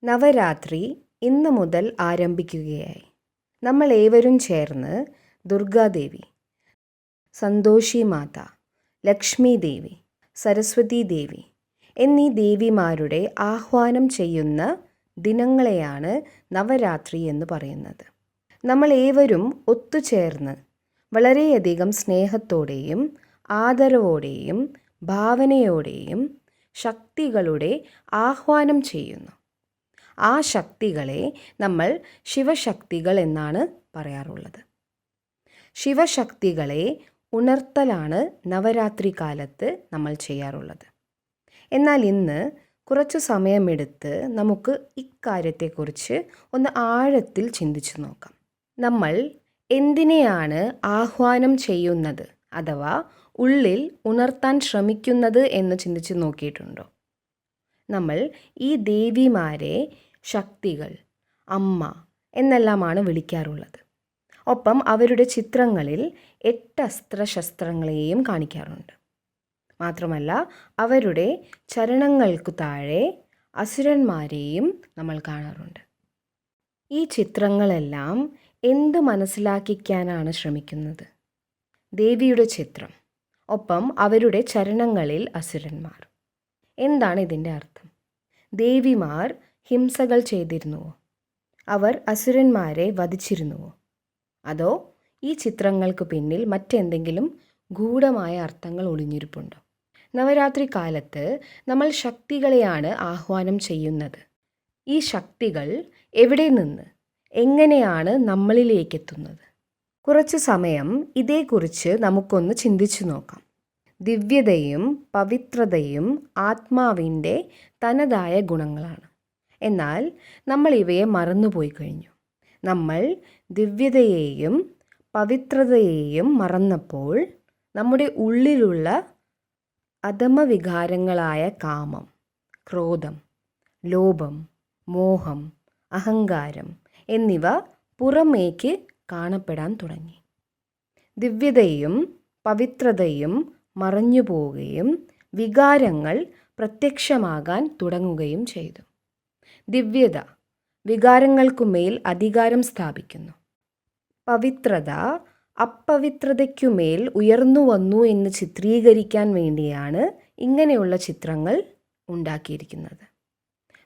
നവരാത്രി ഇന്ന് മുതൽ ആരംഭിക്കുകയായി. നമ്മൾ ഏവരും ചേർന്ന് ദുർഗാദേവി, സന്തോഷി മാത, ലക്ഷ്മി ദേവി, സരസ്വതി ദേവി എന്നീ ദേവിമാരുടെ ആഹ്വാനം ചെയ്യുന്ന ദിനങ്ങളെയാണ് നവരാത്രി എന്ന് പറയുന്നത്. നമ്മൾ ഏവരും ഒത്തുചേർന്ന് വളരെയധികം സ്നേഹത്തോടെയും ആദരവോടെയും ഭാവനയോടെയും ശക്തികളുടെ ആഹ്വാനം ചെയ്യുന്നു. ആ ശക്തികളെ നമ്മൾ ശിവശക്തികൾ എന്നാണ് പറയാറുള്ളത്. ശിവശക്തികളെ ഉണർത്തലാണ് നവരാത്രി കാലത്ത് നമ്മൾ ചെയ്യാറുള്ളത്. എന്നാൽ ഇന്ന് കുറച്ചു സമയമെടുത്ത് നമുക്ക് ഇക്കാര്യത്തെക്കുറിച്ച് ഒന്ന് ആഴത്തിൽ ചിന്തിച്ചു നോക്കാം. നമ്മൾ എന്തിനെയാണ് ആഹ്വാനം ചെയ്യുന്നത് അഥവാ ഉള്ളിൽ ഉണർത്താൻ ശ്രമിക്കുന്നത് എന്ന് ചിന്തിച്ചു നോക്കിയിട്ടുണ്ടോ? നമ്മൾ ഈ ദേവിമാരെ ശക്തികൾ, അമ്മ എന്നെല്ലാമാണ് വിളിക്കാറുള്ളത്. ഒപ്പം അവരുടെ ചിത്രങ്ങളിൽ 8 അസ്ത്രശസ്ത്രങ്ങളെയും കാണിക്കാറുണ്ട്. മാത്രമല്ല അവരുടെ ചരണങ്ങൾക്കു താഴെ അസുരന്മാരെയും നമ്മൾ കാണാറുണ്ട്. ഈ ചിത്രങ്ങളെല്ലാം എന്ത് മനസ്സിലാക്കിക്കാനാണ് ശ്രമിക്കുന്നത്? ദേവിയുടെ ചിത്രം, ഒപ്പം അവരുടെ ചരണങ്ങളിൽ അസുരന്മാർ. എന്താണ് ഇതിൻ്റെ അർത്ഥം? ദേവിമാർ ഹിംസകൾ ചെയ്തിരുന്നുവോ? അവർ അസുരന്മാരെ വധിച്ചിരുന്നുവോ? അതോ ഈ ചിത്രങ്ങൾക്ക് പിന്നിൽ മറ്റെന്തെങ്കിലും ഗൂഢമായ അർത്ഥങ്ങൾ ഒളിഞ്ഞിരിപ്പുണ്ടോ? നവരാത്രി കാലത്ത് നമ്മൾ ശക്തികളെയാണ് ആഹ്വാനം ചെയ്യുന്നത്. ഈ ശക്തികൾ എവിടെ നിന്ന് എങ്ങനെയാണ് നമ്മളിലേക്കെത്തുന്നത്? കുറച്ച് സമയം ഇതേക്കുറിച്ച് നമുക്കൊന്ന് ചിന്തിച്ചു നോക്കാം. ദിവ്യതയും പവിത്രതയും ആത്മാവിൻ്റെ തനതായ ഗുണങ്ങളാണ്. എന്നാൽ നമ്മൾ ഇവയെ മറന്നുപോയി കഴിഞ്ഞു. നമ്മൾ ദിവ്യതയെയും പവിത്രതയെയും മറന്നപ്പോൾ നമ്മുടെ ഉള്ളിലുള്ള അധമവികാരങ്ങളായ കാമം, ക്രോധം, ലോഭം, മോഹം, അഹങ്കാരം എന്നിവ പുറമേക്ക് കാണപ്പെടാൻ തുടങ്ങി. ദിവ്യതയും പവിത്രതയും മറഞ്ഞു പോവുകയും വികാരങ്ങൾ പ്രത്യക്ഷമാകാൻ തുടങ്ങുകയും ചെയ്തു. ദിവ്യത വികാരങ്ങൾക്കുമേൽ അധികാരം സ്ഥാപിക്കുന്നു. പവിത്രത അപവിത്രതയ്ക്കുമേൽ ഉയർന്നു വന്നു എന്ന് ചിത്രീകരിക്കാൻ വേണ്ടിയാണ് ഇങ്ങനെയുള്ള ചിത്രങ്ങൾ ഉണ്ടാക്കിയിരിക്കുന്നത്.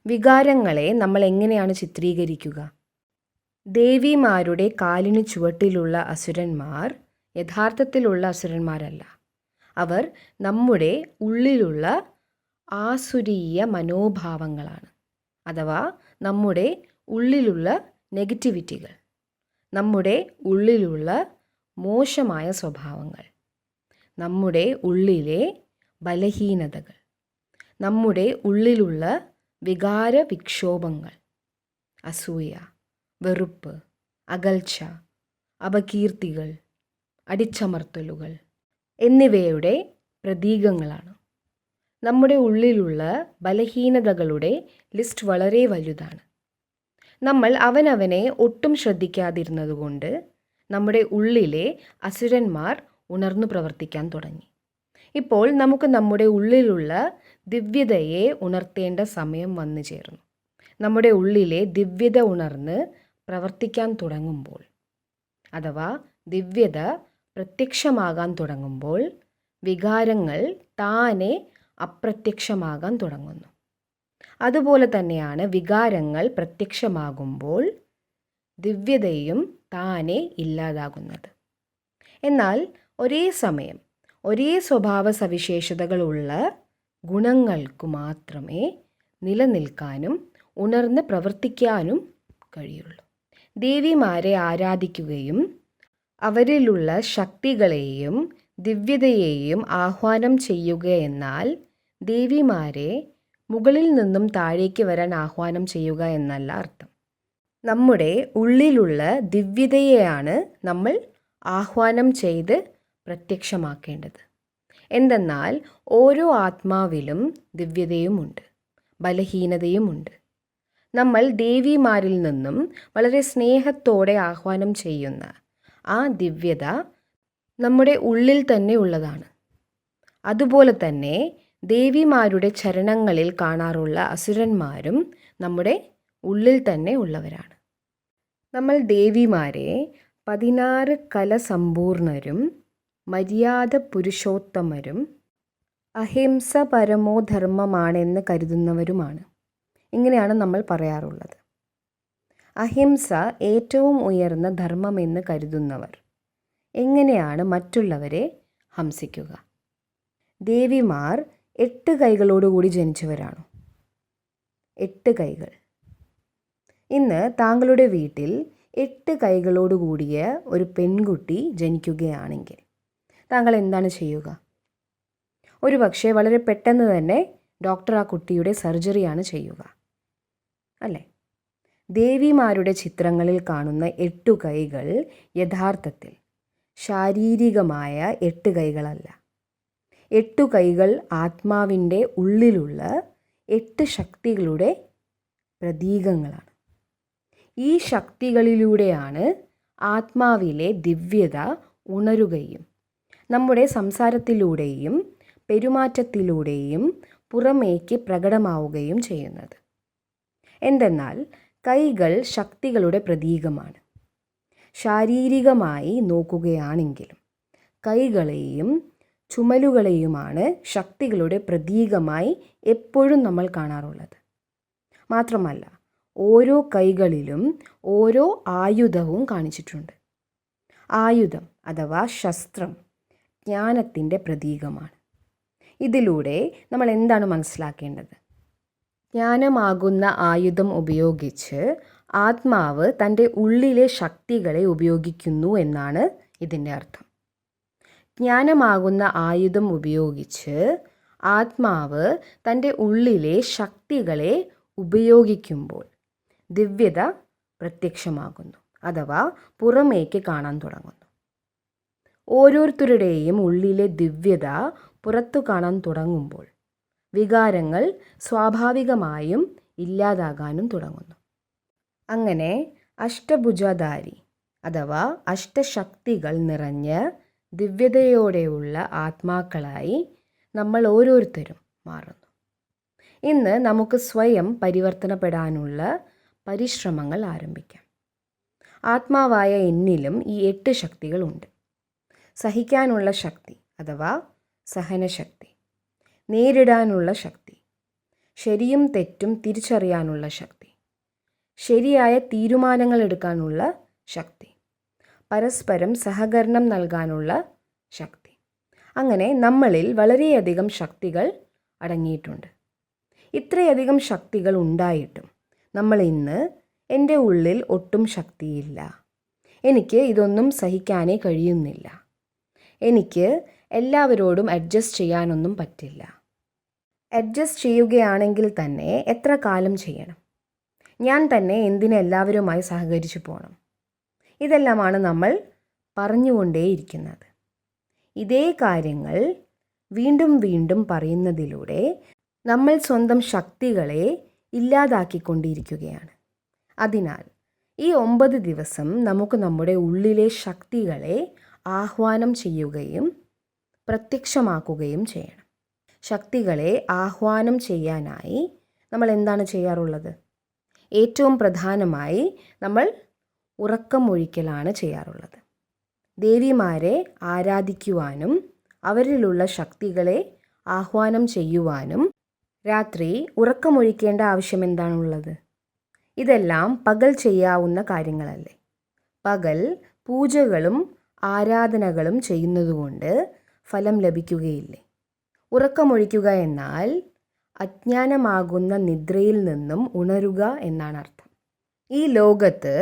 വികാരങ്ങളെ നമ്മൾ എങ്ങനെയാണ് ചിത്രീകരിക്കുക? ദേവിമാരുടെ കാലിന് ചുവട്ടിലുള്ള അസുരന്മാർ യഥാർത്ഥത്തിലുള്ള അസുരന്മാരല്ല. അവർ നമ്മുടെ ഉള്ളിലുള്ള ആസുരീയ മനോഭാവങ്ങളാണ്, അഥവാ നമ്മുടെ ഉള്ളിലുള്ള നെഗറ്റിവിറ്റികൾ, നമ്മുടെ ഉള്ളിലുള്ള മോശമായ സ്വഭാവങ്ങൾ, നമ്മുടെ ഉള്ളിലെ ബലഹീനതകൾ, നമ്മുടെ ഉള്ളിലുള്ള വികാര വിക്ഷോഭങ്ങൾ, അസൂയ, വെറുപ്പ്, അകൽച്ച, അപകീർത്തികൾ, അടിച്ചമർത്തലുകൾ എന്നിവയുടെ പ്രതീകങ്ങളാണ്. നമ്മുടെ ഉള്ളിലുള്ള ബലഹീനതകളുടെ ലിസ്റ്റ് വളരെ വലുതാണ്. നമ്മൾ അവനവനെ ഒട്ടും ശ്രദ്ധിക്കാതിരുന്നതുകൊണ്ട് നമ്മുടെ ഉള്ളിലെ അസുരന്മാർ ഉണർന്നു പ്രവർത്തിക്കാൻ തുടങ്ങി. ഇപ്പോൾ നമുക്ക് നമ്മുടെ ഉള്ളിലുള്ള ദിവ്യതയെ ഉണർത്തേണ്ട സമയം വന്നു ചേർന്നു. നമ്മുടെ ഉള്ളിലെ ദിവ്യത ഉണർന്ന് പ്രവർത്തിക്കാൻ തുടങ്ങുമ്പോൾ, അഥവാ ദിവ്യത പ്രത്യക്ഷമാകാൻ തുടങ്ങുമ്പോൾ വികാരങ്ങൾ താനെ അപ്രത്യക്ഷമാകാൻ തുടങ്ങുന്നു. അതുപോലെ തന്നെയാണ് വികാരങ്ങൾ പ്രത്യക്ഷമാകുമ്പോൾ ദിവ്യതയും താനെ ഇല്ലാതാകുന്നത്. എന്നാൽ ഒരേ സമയം ഒരേ സ്വഭാവ സവിശേഷതകളുള്ള ഗുണങ്ങൾക്കു മാത്രമേ നിലനിൽക്കാനും ഉണർന്ന് പ്രവർത്തിക്കാനും കഴിയുള്ളൂ. ദേവിമാരെ ആരാധിക്കുകയും അവരിലുള്ള ശക്തികളെയും ദിവ്യതയെയും ആഹ്വാനം ചെയ്യുക എന്നാൽ ദേവിമാരെ മുകളിൽ നിന്നും താഴേക്ക് വരാൻ ആഹ്വാനം ചെയ്യുക എന്നല്ല അർത്ഥം. നമ്മുടെ ഉള്ളിലുള്ള ദിവ്യതയെയാണ് നമ്മൾ ആഹ്വാനം ചെയ്ത് പ്രത്യക്ഷമാക്കേണ്ടത്. എന്തെന്നാൽ ഓരോ ആത്മാവിലും ദിവ്യതയുമുണ്ട്, ബലഹീനതയുമുണ്ട്. നമ്മൾ ദേവിമാരിൽ നിന്നും വളരെ സ്നേഹത്തോടെ ആഹ്വാനം ചെയ്യുന്ന ആ ദിവ്യത നമ്മുടെ ഉള്ളിൽ തന്നെ ഉള്ളതാണ്. അതുപോലെ തന്നെ ദേവിമാരുടെ ചരണങ്ങളിൽ കാണാറുള്ള അസുരന്മാരും നമ്മുടെ ഉള്ളിൽ തന്നെ ഉള്ളവരാണ്. നമ്മൾ ദേവിമാരെ 16 കലസമ്പൂർണരും മര്യാദ പുരുഷോത്തമരും അഹിംസ പരമോ ധർമ്മമാണെന്ന് കരുതുന്നവരുമാണ്. ഇങ്ങനെയാണ് നമ്മൾ പറയാറുള്ളത്. അഹിംസ ഏറ്റവും ഉയർന്ന ധർമ്മമെന്ന് കരുതുന്നവർ എങ്ങനെയാണ് മറ്റുള്ളവരെ ഹംസിക്കുക? ദേവിമാർ 8 കൈകളോടുകൂടി ജനിച്ചവരാണോ? 8 കൈകൾ. ഇന്ന് താങ്കളുടെ വീട്ടിൽ 8 കൈകളോടുകൂടിയ ഒരു പെൺകുട്ടി ജനിക്കുകയാണെങ്കിൽ താങ്കൾ എന്താണ് ചെയ്യുക? ഒരു പക്ഷേ വളരെ പെട്ടെന്ന് തന്നെ ഡോക്ടർ ആ കുട്ടിയുടെ സർജറിയാണ് ചെയ്യുക, അല്ലേ? ദേവിമാരുടെ ചിത്രങ്ങളിൽ കാണുന്ന 8 കൈകൾ യഥാർത്ഥത്തിൽ ശാരീരികമായ 8 കൈകളല്ല. 8 കൈകൾ ആത്മാവിൻ്റെ ഉള്ളിലുള്ള 8 ശക്തികളുടെ പ്രതീകങ്ങളാണ്. ഈ ശക്തികളിലൂടെയാണ് ആത്മാവിലെ ദിവ്യത ഉണരുകയും നമ്മുടെ സംസാരത്തിലൂടെയും പെരുമാറ്റത്തിലൂടെയും പുറമേക്ക് പ്രകടമാവുകയും ചെയ്യുന്നത്. എന്തെന്നാൽ കൈകൾ ശക്തികളുടെ പ്രതീകമാണ്. ശാരീരികമായി നോക്കുകയാണെങ്കിലും കൈകളെയും ചുമലുകളെയുമാണ് ശക്തികളുടെ പ്രതീകമായി എപ്പോഴും നമ്മൾ കാണാറുള്ളത്. മാത്രമല്ല, ഓരോ കൈകളിലും ഓരോ ആയുധവും കാണിച്ചിട്ടുണ്ട്. ആയുധം അഥവാ ശസ്ത്രം ജ്ഞാനത്തിൻ്റെ പ്രതീകമാണ്. ഇതിലൂടെ നമ്മൾ എന്താണ് മനസ്സിലാക്കേണ്ടത്? ജ്ഞാനമാകുന്ന ആയുധം ഉപയോഗിച്ച് ആത്മാവ് തൻ്റെ ഉള്ളിലെ ശക്തികളെ ഉപയോഗിക്കുന്നു എന്നാണ് ഇതിൻ്റെ അർത്ഥം. ജ്ഞാനമാകുന്ന ആയുധം ഉപയോഗിച്ച് ആത്മാവ് തൻ്റെ ഉള്ളിലെ ശക്തികളെ ഉപയോഗിക്കുമ്പോൾ ദിവ്യത പ്രത്യക്ഷമാകുന്നു, അഥവാ പുറമേക്ക് കാണാൻ തുടങ്ങുന്നു. ഓരോരുത്തരുടെയും ഉള്ളിലെ ദിവ്യത പുറത്തു കാണാൻ തുടങ്ങുമ്പോൾ വികാരങ്ങൾ സ്വാഭാവികമായും ഇല്ലാതാകാനും തുടങ്ങുന്നു. അങ്ങനെ അഷ്ടഭുജധാരി അഥവാ അഷ്ടശക്തികൾ നിറഞ്ഞ ദിവ്യതയോടെയുള്ള ആത്മാക്കളായി നമ്മൾ ഓരോരുത്തരും മാറുന്നു. ഇന്ന് നമുക്ക് സ്വയം പരിവർത്തനപ്പെടാനുള്ള പരിശ്രമങ്ങൾ ആരംഭിക്കാം. ആത്മാവായ എന്നിലും ഈ 8 ശക്തികളുണ്ട്. സഹിക്കാനുള്ള ശക്തി അഥവാ സഹനശക്തി, നേരിടാനുള്ള ശക്തി, ശരിയും തെറ്റും തിരിച്ചറിയാനുള്ള ശക്തി, ശരിയായ തീരുമാനങ്ങൾ എടുക്കാനുള്ള ശക്തി, പരസ്പരം സഹകരണം നൽകാനുള്ള ശക്തി. അങ്ങനെ നമ്മളിൽ വളരെയധികം ശക്തികൾ അടങ്ങിയിട്ടുണ്ട്. ഇത്രയധികം ശക്തികൾ ഉണ്ടായിട്ടും നമ്മൾ ഇന്ന് എൻ്റെ ഉള്ളിൽ ഒട്ടും ശക്തിയില്ല, എനിക്ക് ഇതൊന്നും സഹിക്കാനേ കഴിയുന്നില്ല, എനിക്ക് എല്ലാവരോടും അഡ്ജസ്റ്റ് ചെയ്യാനൊന്നും പറ്റില്ല. അഡ്ജസ്റ്റ് ചെയ്യുകയാണെങ്കിൽ തന്നെ എത്ര കാലം ചെയ്യണം? ഞാൻ തന്നെ എന്തിന് എല്ലാവരുമായി സഹകരിച്ചു പോകണം? ഇതെല്ലാമാണ് നമ്മൾ പറഞ്ഞുകൊണ്ടേയിരിക്കുന്നത്. ഇതേ കാര്യങ്ങൾ വീണ്ടും വീണ്ടും പറയുന്നതിലൂടെ നമ്മൾ സ്വന്തം ശക്തികളെ ഇല്ലാതാക്കിക്കൊണ്ടിരിക്കുകയാണ്. അതിനാൽ ഈ 9 ദിവസം നമുക്ക് നമ്മുടെ ഉള്ളിലെ ശക്തികളെ ആഹ്വാനം ചെയ്യുകയും പ്രത്യക്ഷമാക്കുകയും ചെയ്യണം. ശക്തികളെ ആഹ്വാനം ചെയ്യാനായി നമ്മൾ എന്താണ് ചെയ്യാറുള്ളത്? ഏറ്റവും പ്രധാനമായി നമ്മൾ ഉറക്കമൊഴിക്കലാണ് ചെയ്യാറുള്ളത്. ദേവിമാരെ ആരാധിക്കുവാനും അവരിലുള്ള ശക്തികളെ ആഹ്വാനം ചെയ്യുവാനും രാത്രി ഉറക്കമൊഴിക്കേണ്ട ആവശ്യം എന്താണുള്ളത്? ഇതെല്ലാം പകൽ ചെയ്യാവുന്ന കാര്യങ്ങളല്ലേ? പകൽ പൂജകളും ആരാധനകളും ചെയ്യുന്നതുകൊണ്ട് ഫലം ലഭിക്കുകയില്ലേ? ഉറക്കമൊഴിക്കുക എന്നാൽ അജ്ഞാനമാകുന്ന നിദ്രയിൽ നിന്നും ഉണരുക എന്നാണ് അർത്ഥം. ഈ ലോകത്ത്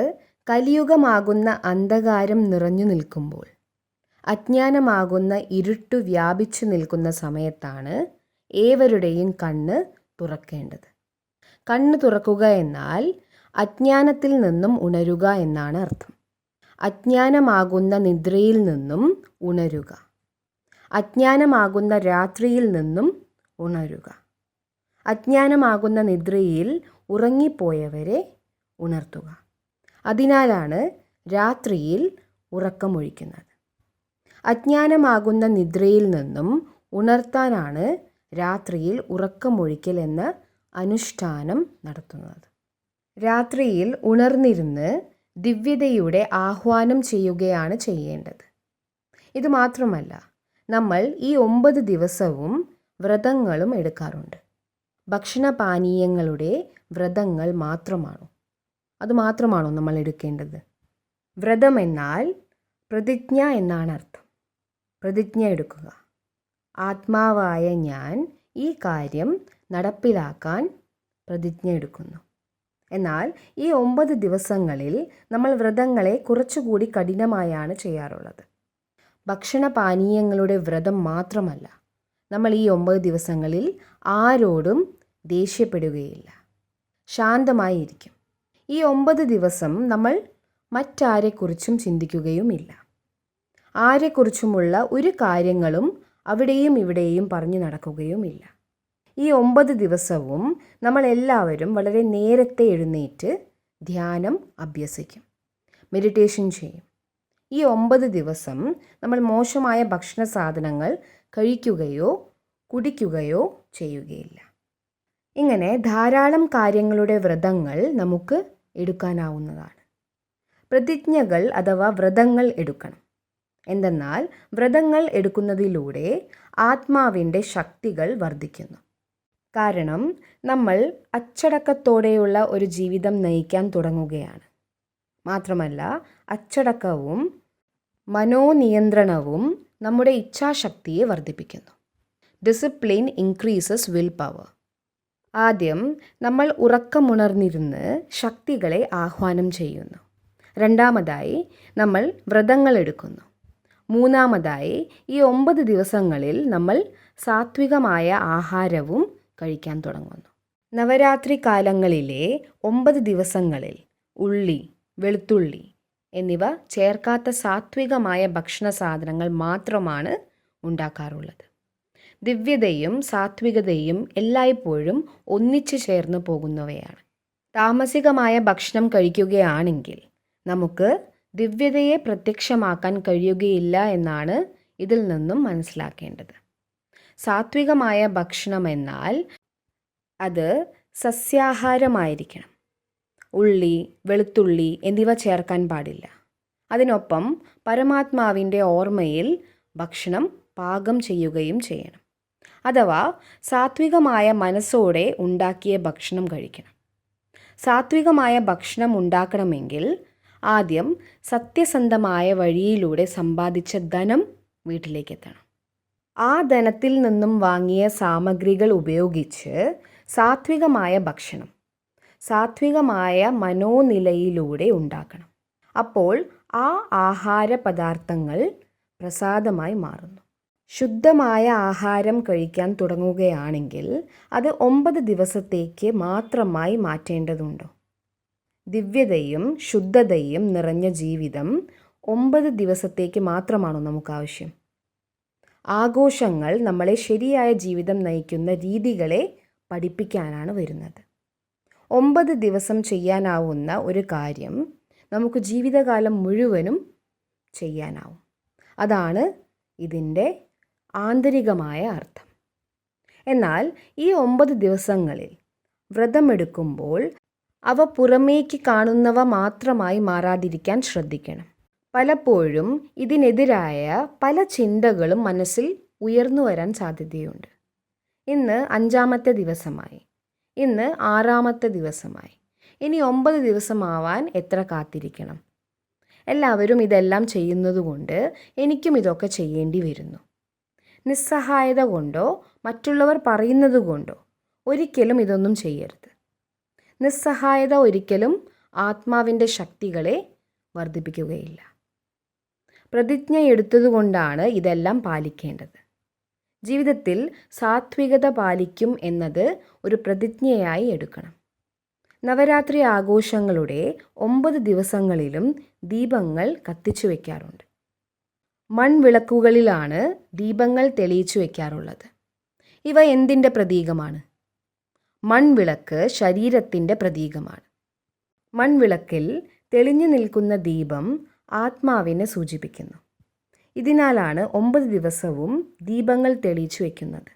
കലിയുഗമാകുന്ന അന്ധകാരം നിറഞ്ഞു നിൽക്കുമ്പോൾ, അജ്ഞാനമാകുന്ന ഇരുട്ടു വ്യാപിച്ചു നിൽക്കുന്ന സമയത്താണ് ഏവരുടെയും കണ്ണ് തുറക്കേണ്ടത്. കണ്ണ് തുറക്കുക എന്നാൽ അജ്ഞാനത്തിൽ നിന്നും ഉണരുക എന്നാണ് അർത്ഥം. അജ്ഞാനമാകുന്ന നിദ്രയിൽ നിന്നും ഉണരുക, അജ്ഞാനമാകുന്ന രാത്രിയിൽ നിന്നും ഉണരുക, അജ്ഞാനമാകുന്ന നിദ്രയിൽ ഉറങ്ങിപ്പോയവരെ ഉണർത്തുക. അതിനാലാണ് രാത്രിയിൽ ഉറക്കമൊഴിക്കുന്നത്. അജ്ഞാനമാകുന്ന നിദ്രയിൽ നിന്നും ഉണർത്താനാണ് രാത്രിയിൽ ഉറക്കമൊഴിക്കൽ എന്ന അനുഷ്ഠാനം നടത്തുന്നത്. രാത്രിയിൽ ഉണർന്നിരുന്ന് ദിവ്യതയുടെ ആഹ്വാനം ചെയ്യുകയാണ് ചെയ്യേണ്ടത്. ഇതുമാത്രമല്ല, നമ്മൾ ഈ 9 ദിവസവും വ്രതങ്ങളും എടുക്കാറുണ്ട്. ഭക്ഷണപാനീയങ്ങളുടെ വ്രതങ്ങൾ അതുമാത്രമാണോ നമ്മൾ എടുക്കേണ്ടത്? വ്രതം എന്നാൽ പ്രതിജ്ഞ എന്നാണ് അർത്ഥം. പ്രതിജ്ഞ എടുക്കുക. ആത്മാവായ ഞാൻ ഈ കാര്യം നടപ്പിലാക്കാൻ പ്രതിജ്ഞ എടുക്കുന്നു. എന്നാൽ ഈ 9 ദിവസങ്ങളിൽ നമ്മൾ വ്രതങ്ങളെ കുറച്ചുകൂടി കഠിനമായാണ് ചെയ്യാറുള്ളത്. ഭക്ഷണപാനീയങ്ങളുടെ വ്രതം മാത്രമല്ല, നമ്മൾ ഈ 9 ദിവസങ്ങളിൽ ആരോടും ദേഷ്യപ്പെടുകയില്ല, ശാന്തമായിരിക്കും. ഈ 9 ദിവസം നമ്മൾ മറ്റാരെക്കുറിച്ചും ചിന്തിക്കുകയുമില്ല. ആരെക്കുറിച്ചുമുള്ള ഒരു കാര്യങ്ങളും അവിടെയും ഇവിടെയും പറഞ്ഞു നടക്കുകയുമില്ല. ഈ 9 ദിവസവും നമ്മൾ എല്ലാവരും വളരെ നേരത്തെ എഴുന്നേറ്റ് ധ്യാനം അഭ്യസിക്കും, മെഡിറ്റേഷൻ ചെയ്യും. ഈ 9 ദിവസം നമ്മൾ മോശമായ ഭക്ഷണ സാധനങ്ങൾ കഴിക്കുകയോ കുടിക്കുകയോ ചെയ്യുകയില്ല. ഇങ്ങനെ ധാരാളം കാര്യങ്ങളുടെ വ്രതങ്ങൾ നമുക്ക് എടുക്കാനാവുന്നതാണ്. പ്രതിജ്ഞകൾ അഥവാ വ്രതങ്ങൾ എടുക്കണം. എന്തെന്നാൽ വ്രതങ്ങൾ എടുക്കുന്നതിലൂടെ ആത്മാവിൻ്റെ ശക്തികൾ വർദ്ധിക്കുന്നു. കാരണം നമ്മൾ അച്ചടക്കത്തോടെയുള്ള ഒരു ജീവിതം നയിക്കാൻ തുടങ്ങുകയാണ്. മാത്രമല്ല, അച്ചടക്കവും മനോനിയന്ത്രണവും നമ്മുടെ ഇച്ഛാശക്തിയെ വർദ്ധിപ്പിക്കുന്നു. Discipline increases will power. ആദ്യം നമ്മൾ ഉറക്കമുണർന്നിരുന്ന് ശക്തികളെ ആഹ്വാനം ചെയ്യുന്നു. രണ്ടാമതായി നമ്മൾ വ്രതങ്ങൾ എടുക്കുന്നു. മൂന്നാമതായി ഈ 9 ദിവസങ്ങളിൽ നമ്മൾ സാത്വികമായ ആഹാരവും കഴിക്കാൻ തുടങ്ങുന്നു. നവരാത്രി കാലങ്ങളിലെ 9 ദിവസങ്ങളിൽ ഉള്ളി, വെളുത്തുള്ളി എന്നിവ ചേർക്കാത്ത സാത്വികമായ ഭക്ഷണ സാധനങ്ങൾ മാത്രമാണ് ഉണ്ടാക്കാറുള്ളത്. ദിവ്യതയും സാത്വികതയും എല്ലായ്പ്പോഴും ഒന്നിച്ചു ചേർന്ന് പോകുന്നവയാണ്. താമസികമായ ഭക്ഷണം കഴിക്കുകയാണെങ്കിൽ നമുക്ക് ദിവ്യതയെ പ്രത്യക്ഷമാക്കാൻ കഴിയുകയില്ല എന്നാണ് ഇതിൽ നിന്നും മനസ്സിലാക്കേണ്ടത്. സാത്വികമായ ഭക്ഷണം എന്നാൽ അത് സസ്യാഹാരമായിരിക്കണം. ഉള്ളി, വെളുത്തുള്ളി എന്നിവ ചേർക്കാൻ പാടില്ല. അതിനൊപ്പം പരമാത്മാവിൻ്റെ ഓർമ്മയിൽ ഭക്ഷണം പാകം ചെയ്യുകയും ചെയ്യണം. അഥവാ സാത്വികമായ മനസ്സോടെ ഉണ്ടാക്കിയ ഭക്ഷണം കഴിക്കണം. സാത്വികമായ ഭക്ഷണം ഉണ്ടാക്കണമെങ്കിൽ ആദ്യം സത്യസന്ധമായ വഴിയിലൂടെ സമ്പാദിച്ച ധനം വീട്ടിലേക്ക് എത്തണം. ആ ധനത്തിൽ നിന്നും വാങ്ങിയ സാമഗ്രികൾ ഉപയോഗിച്ച് സാത്വികമായ ഭക്ഷണം സാത്വികമായ മനോനിലയിലൂടെ ഉണ്ടാക്കണം. അപ്പോൾ ആ ആഹാര പദാർത്ഥങ്ങൾ പ്രസാദമായി മാറുന്നു. ശുദ്ധമായ ആഹാരം കഴിക്കാൻ തുടങ്ങുകയാണെങ്കിൽ അത് 9 ദിവസത്തേക്ക് മാത്രമായി മാറ്റേണ്ടതുണ്ടോ? ദിവ്യതയും ശുദ്ധതയും നിറഞ്ഞ ജീവിതം 9 ദിവസത്തേക്ക് മാത്രമാണോ നമുക്ക് ആവശ്യം? ആഘോഷങ്ങൾ നമ്മളെ ശരിയായ ജീവിതം നയിക്കുന്ന രീതികളെ പഠിപ്പിക്കാനാണ് വരുന്നത്. 9 ദിവസം ചെയ്യാനാവുന്ന ഒരു കാര്യം നമുക്ക് ജീവിതകാലം മുഴുവനും ചെയ്യാനാവും. അതാണ് ഇതിൻ്റെ ആന്തരികമായ അർത്ഥം. എന്നാൽ ഈ 9 ദിവസങ്ങളിൽ വ്രതമെടുക്കുമ്പോൾ അവ പുറമേക്ക് കാണുന്നവ മാത്രമായി മാറാതിരിക്കാൻ ശ്രദ്ധിക്കണം. പലപ്പോഴും ഇതിനെതിരായ പല ചിന്തകളും മനസ്സിൽ ഉയർന്നു വരാൻ സാധ്യതയുണ്ട്. ഇന്ന് 5-ാമത്തെ ദിവസമായി, ഇന്ന് 6-ാമത്തെ ദിവസമായി, ഇനി 9 ദിവസമാവാൻ എത്ര കാത്തിരിക്കണം? എല്ലാവരും ഇതെല്ലാം ചെയ്യുന്നതുകൊണ്ട് എനിക്കും ഇതൊക്കെ ചെയ്യേണ്ടി വരുന്നു. നിസ്സഹായത കൊണ്ടോ മറ്റുള്ളവർ പറയുന്നത് കൊണ്ടോ ഒരിക്കലും ഇതൊന്നും ചെയ്യരുത്. നിസ്സഹായത ഒരിക്കലും ആത്മാവിൻ്റെ ശക്തികളെ വർദ്ധിപ്പിക്കുകയില്ല. പ്രതിജ്ഞ എടുത്തതുകൊണ്ടാണ് ഇതെല്ലാം പാലിക്കേണ്ടത്. ജീവിതത്തിൽ സാത്വികത പാലിക്കും എന്നത് ഒരു പ്രതിജ്ഞയായി എടുക്കണം. നവരാത്രി ആഘോഷങ്ങളുടെ 9 ദിവസങ്ങളിലും ദീപങ്ങൾ കത്തിച്ചു വയ്ക്കാറുണ്ട്. മൺവിളക്കുകളിലാണ് ദീപങ്ങൾ തെളിയിച്ചു വയ്ക്കാറുള്ളത്. ഇവ എന്തിൻ്റെ പ്രതീകമാണ്? മൺവിളക്ക് ശരീരത്തിൻ്റെ പ്രതീകമാണ്. മൺവിളക്കിൽ തെളിഞ്ഞു നിൽക്കുന്ന ദീപം ആത്മാവിനെ സൂചിപ്പിക്കുന്നു. ഇതിനാലാണ് 9 ദിവസവും ദീപങ്ങൾ തെളിയിച്ചു വയ്ക്കുന്നത്.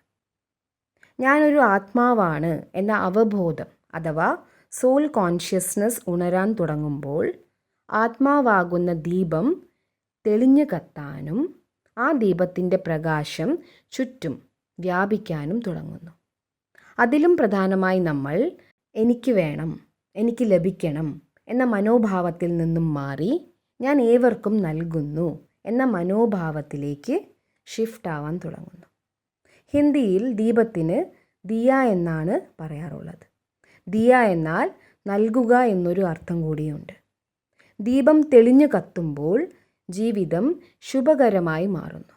ഞാനൊരു ആത്മാവാണ് എന്ന അവബോധം അഥവാ സോൾ കോൺഷ്യസ്നസ് ഉണരാൻ തുടങ്ങുമ്പോൾ ആത്മാവാകുന്ന ദീപം തെളിഞ്ഞു കത്താനും ആ ദീപത്തിൻ്റെ പ്രകാശം ചുറ്റും വ്യാപിക്കാനും തുടങ്ങുന്നു. അതിലും പ്രധാനമായി നമ്മൾ എനിക്ക് വേണം, എനിക്ക് ലഭിക്കണം എന്ന മനോഭാവത്തിൽ നിന്നും മാറി ഞാൻ ഏവർക്കും നൽകുന്നു എന്ന മനോഭാവത്തിലേക്ക് ഷിഫ്റ്റ് ആവാൻ തുടങ്ങുന്നു. ഹിന്ദിയിൽ ദീപത്തിന് ദിയ എന്നാണ് പറയാറുള്ളത്. ദിയ എന്നാൽ നൽകുക എന്നൊരു അർത്ഥം കൂടിയുണ്ട്. ദീപം തെളിഞ്ഞു കത്തുമ്പോൾ ജീവിതം ശുഭകരമായി മാറുന്നു.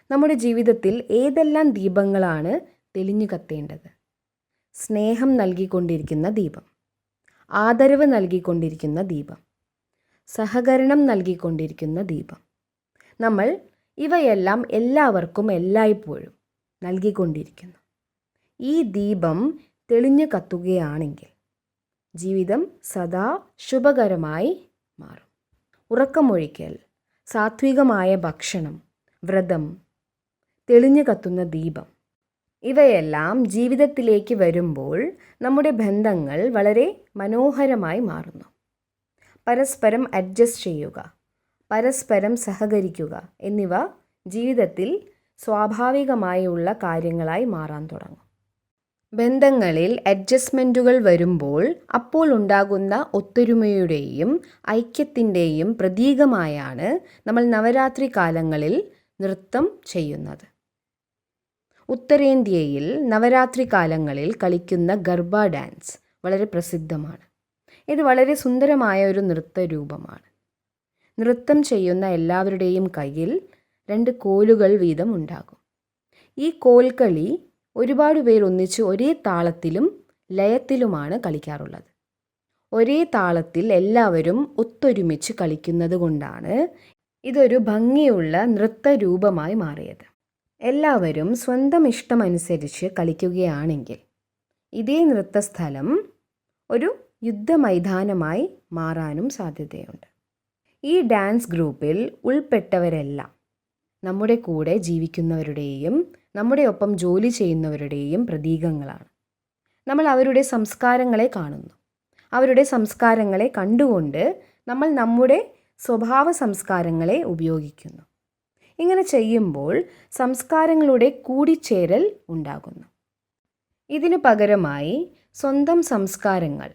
നമ്മുടെ ജീവിതത്തിൽ ഏതെല്ലാം ദീപങ്ങളാണ് തെളിഞ്ഞു കത്തേണ്ടത്? സ്നേഹം നൽകിക്കൊണ്ടിരിക്കുന്ന ദീപം, ആദരവ് നൽകിക്കൊണ്ടിരിക്കുന്ന ദീപം, സഹകരണം നൽകിക്കൊണ്ടിരിക്കുന്ന ദീപം. നമ്മൾ ഇവയെല്ലാം എല്ലാവർക്കും എല്ലായ്പ്പോഴും നൽകിക്കൊണ്ടിരിക്കുന്നു. ഈ ദീപം തെളിഞ്ഞു കത്തുകയാണെങ്കിൽ ജീവിതം സദാ ശുഭകരമായി മാറും. ഉറക്കമൊഴിക്കൽ, സാത്വികമായ ഭക്ഷണം, വ്രതം, തെളിഞ്ഞു കത്തുന്ന ദീപം, ഇവയെല്ലാം ജീവിതത്തിലേക്ക് വരുമ്പോൾ നമ്മുടെ ബന്ധങ്ങൾ വളരെ മനോഹരമായി മാറുന്നു. പരസ്പരം അഡ്ജസ്റ്റ് ചെയ്യുക, പരസ്പരം സഹകരിക്കുക എന്നിവ ജീവിതത്തിൽ സ്വാഭാവികമായുള്ള കാര്യങ്ങളായി മാറാൻ തുടങ്ങും. ബന്ധങ്ങളിൽ അഡ്ജസ്റ്റ്മെൻറ്റുകൾ വരുമ്പോൾ അപ്പോൾ ഉണ്ടാകുന്ന ഒത്തൊരുമയുടെയും ഐക്യത്തിൻ്റെയും പ്രതീകമായാണ് നമ്മൾ നവരാത്രി കാലങ്ങളിൽ നൃത്തം ചെയ്യുന്നത്. ഉത്തരേന്ത്യയിൽ നവരാത്രി കാലങ്ങളിൽ കളിക്കുന്ന ഗർബ ഡാൻസ് വളരെ പ്രസിദ്ധമാണ്. ഇത് വളരെ സുന്ദരമായ ഒരു നൃത്തരൂപമാണ്. നൃത്തം ചെയ്യുന്ന എല്ലാവരുടെയും കയ്യിൽ 2 കോലുകൾ വീതം ഉണ്ടാകും. ഈ കോൽക്കളി ഒരുപാട് പേർ ഒന്നിച്ച് ഒരേ താളത്തിലും ലയത്തിലുമാണ് കളിക്കാറുള്ളത്. ഒരേ താളത്തിൽ എല്ലാവരും ഒത്തൊരുമിച്ച് കളിക്കുന്നത് കൊണ്ടാണ് ഇതൊരു ഭംഗിയുള്ള നൃത്തരൂപമായി മാറിയത്. എല്ലാവരും സ്വന്തം ഇഷ്ടമനുസരിച്ച് കളിക്കുകയാണെങ്കിൽ ഇതേ നൃത്തസ്ഥലം ഒരു യുദ്ധമൈതാനമായി മാറാനും സാധ്യതയുണ്ട്. ഈ ഡാൻസ് ഗ്രൂപ്പിൽ ഉൾപ്പെട്ടവരെല്ലാം നമ്മുടെ കൂടെ ജീവിക്കുന്നവരുടെയും നമ്മുടെ ഒപ്പം ജോലി ചെയ്യുന്നവരുടെയും പ്രതീകങ്ങളാണ്. നമ്മൾ അവരുടെ സംസ്കാരങ്ങളെ കാണുന്നു. അവരുടെ സംസ്കാരങ്ങളെ കണ്ടുകൊണ്ട് നമ്മൾ നമ്മുടെ സ്വഭാവ സംസ്കാരങ്ങളെ ഉപയോഗിക്കുന്നു. ഇങ്ങനെ ചെയ്യുമ്പോൾ സംസ്കാരങ്ങളുടെ കൂടിച്ചേരൽ ഉണ്ടാകുന്നു. ഇതിനു പകരമായി സ്വന്തം സംസ്കാരങ്ങൾ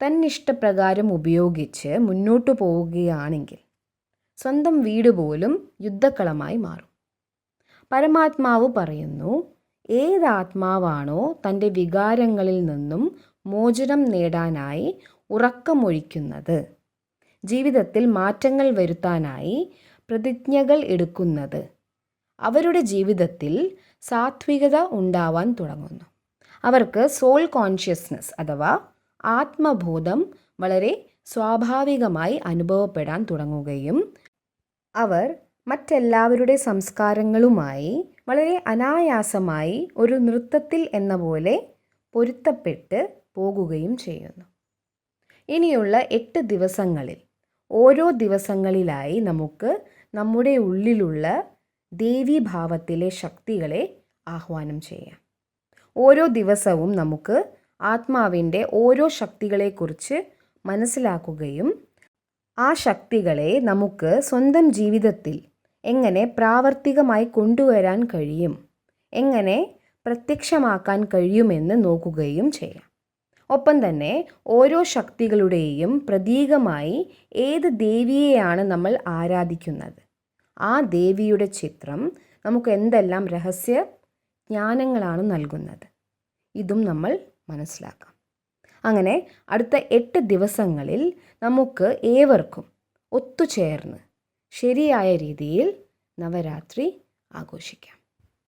തന്നിഷ്ടപ്രകാരം ഉപയോഗിച്ച് മുന്നോട്ടു പോവുകയാണെങ്കിൽ സ്വന്തം വീട് പോലും യുദ്ധക്കളമായി മാറും. പരമാത്മാവ് പറയുന്നു, ഏതാത്മാവാണോ തൻ്റെ വികാരങ്ങളിൽ നിന്നും മോചനം നേടാനായി ഉറക്കമൊഴിക്കുന്നത്, ജീവിതത്തിൽ മാറ്റങ്ങൾ വരുത്താനായി പ്രതിജ്ഞകൾ എടുക്കുന്നത്, അവരുടെ ജീവിതത്തിൽ സാത്വികത ഉണ്ടാവാൻ തുടങ്ങുന്നു. അവർക്ക് സോൾ കോൺഷ്യസ്നസ് അഥവാ ആത്മബോധം വളരെ സ്വാഭാവികമായി അനുഭവപ്പെടാൻ തുടങ്ങുകയും അവർ മറ്റെല്ലാവരുടെ സംസ്കാരങ്ങളുമായി വളരെ അനായാസമായി ഒരു നൃത്തത്തിൽ എന്ന പോലെ പൊരുത്തപ്പെട്ട് പോകുകയും ചെയ്യുന്നു. ഇനിയുള്ള 8 ദിവസങ്ങളിൽ ഓരോ ദിവസങ്ങളിലായി നമുക്ക് നമ്മുടെ ഉള്ളിലുള്ള ദേവീഭാവത്തിലെ ശക്തികളെ ആഹ്വാനം ചെയ്യാം. ഓരോ ദിവസവും നമുക്ക് ആത്മാവിൻ്റെ ഓരോ ശക്തികളെക്കുറിച്ച് മനസ്സിലാക്കുകയും ആ ശക്തികളെ നമുക്ക് സ്വന്തം ജീവിതത്തിൽ എങ്ങനെ പ്രാവർത്തികമായി കൊണ്ടുവരാൻ കഴിയും, എങ്ങനെ പ്രത്യക്ഷമാക്കാൻ കഴിയുമെന്ന് നോക്കുകയും ചെയ്യാം. ഒപ്പം തന്നെ ഓരോ ശക്തികളുടെയും പ്രതീകമായി ഏത് ദേവിയെയാണ് നമ്മൾ ആരാധിക്കുന്നത്, ആ ദേവിയുടെ ചിത്രം നമുക്ക് എന്തെല്ലാം രഹസ്യ ജ്ഞാനങ്ങളാണ് നൽകുന്നത്, ഇതും നമ്മൾ മനസ്സിലാക്കാം. അങ്ങനെ അടുത്ത 8 ദിവസങ്ങളിൽ നമുക്ക് ഏവർക്കും ഒത്തുചേർന്ന് ശരിയായ രീതിയിൽ നവരാത്രി ആഘോഷിക്കാം.